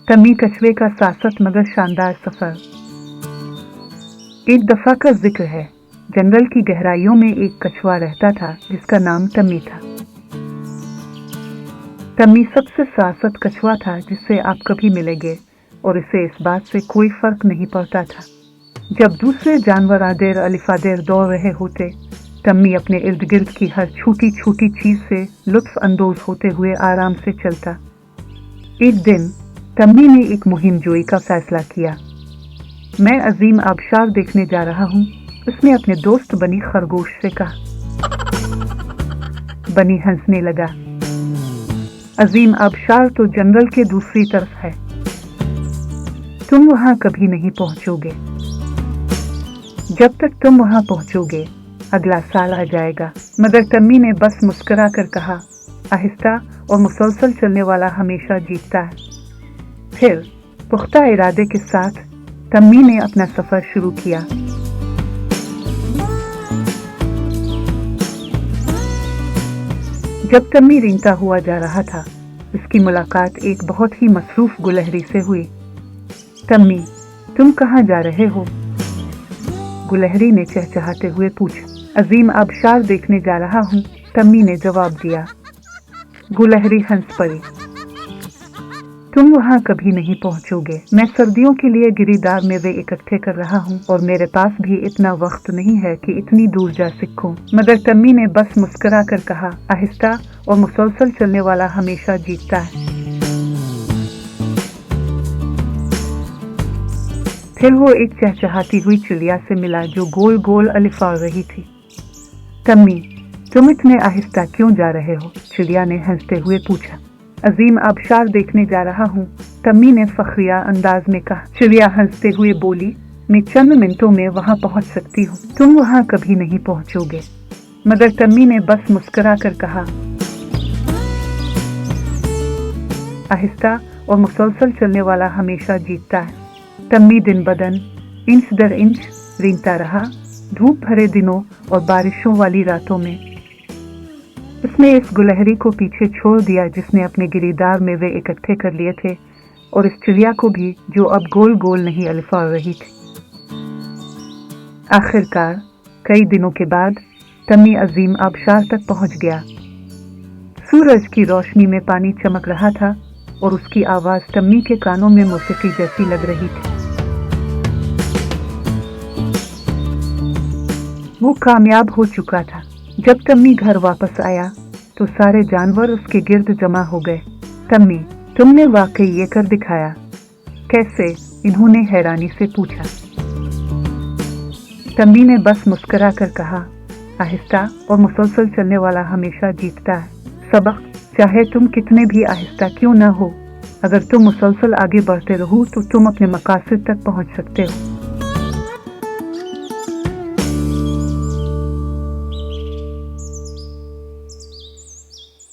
तम्मी कछुए का सासत मगर शानदार सफर। एक दफा का जिक्र है, जंगल की गहराइयों में एक कछुआ रहता था जिसका नाम तम्मी था। तम्मी सबसे सासत कछुआ था जिससे आप कभी मिलेंगे और इसे इस बात से कोई फर्क नहीं पड़ता था। जब दूसरे जानवर आदेर अलिफादेर दौड़ रहे होते, तम्मी अपने इर्द गिर्द की हर छोटी छोटी चीज से लुत्फ अंदोज होते हुए आराम से चलता। एक दिन तम्मी ने एक मुहिम जोई का फैसला किया। मैं अजीम आबशार देखने जा रहा हूँ, उसने अपने दोस्त बनी खरगोश से कहा। बनी हंसने लगा। अजीम आबशार तो जंगल के दूसरी तरफ है, तुम वहां कभी नहीं पहुंचोगे। जब तक तुम वहां पहुंचोगे अगला साल आ जाएगा। मगर तम्मी ने बस मुस्कुरा कर कहा, आहिस्ता और मुसलसल चलने वाला हमेशा जीतता है। फिर पुख्ता इरादे के साथ तम्मी ने अपना सफर शुरू किया। जब तम्मी रेंगता हुआ जा रहा था, उसकी मुलाकात एक बहुत ही मसरूफ गुलहरी से हुई। तम्मी, तुम कहाँ जा रहे हो? गुलहरी ने चहचहाते हुए पूछा। अजीम आबशार देखने जा रहा हूँ, तम्मी ने जवाब दिया। गुलहरी हंस पड़ी। तुम वहां कभी नहीं पहुंचोगे। मैं सर्दियों के लिए गिरीदार मेवे इकट्ठे कर रहा हूँ और मेरे पास भी इतना वक्त नहीं है कि इतनी दूर जा सकूं। मगर तम्मी ने बस मुस्कुरा कर कहा, आहिस्ता और मुसलसल चलने वाला हमेशा जीतता है। फिर वो एक चहचहाती हुई चिड़िया से मिला जो गोल गोल अलिफा रही थी। तम्मी, तुम इतने आहिस्ता क्यों जा रहे हो? चिड़िया ने हंसते हुए पूछा। अजीम आबशार देखने जा रहा हूँ, तम्मी ने फखरिया अंदाज में कहा। चिड़िया हंसते हुए बोली, मैं चंद मिनटों में वहां पहुंच सकती हूँ, तुम वहां कभी नहीं पहुंचोगे। मगर तम्मी ने बस मुस्कुरा कर कहा, आहिस्ता और मुसलसल चलने वाला हमेशा जीतता है। तम्मी दिन बदन इंच दर इंच रेंगता रहा, धूप भरे दिनों और बारिशों वाली रातों में। उसने इस गुलहरी को पीछे छोड़ दिया जिसने अपने गिरीदार मेवे इकट्ठे कर लिए थे, और इस चिड़िया को भी जो अब गोल गोल नहीं अलिफा रही थी। आखिरकार कई दिनों के बाद तम्मी अजीम आबशार तक पहुंच गया। सूरज की रोशनी में पानी चमक रहा था और उसकी आवाज तम्मी के कानों में मौसीकी जैसी लग रही थी। वो कामयाब हो चुका था। जब तम्मी घर वापस आया तो सारे जानवर उसके गिर्द जमा हो गए। तम्मी, तुमने वाकई ये कर दिखाया। कैसे? इन्होंने हैरानी से पूछा। तम्मी ने बस मुस्कुरा कर कहा, आहिस्ता और मुसलसल चलने वाला हमेशा जीतता है। सबक, चाहे तुम कितने भी आहिस्ता क्यों ना हो, अगर तुम मुसलसल आगे बढ़ते रहो तो तुम अपने मकासद तक पहुंच सकते हो।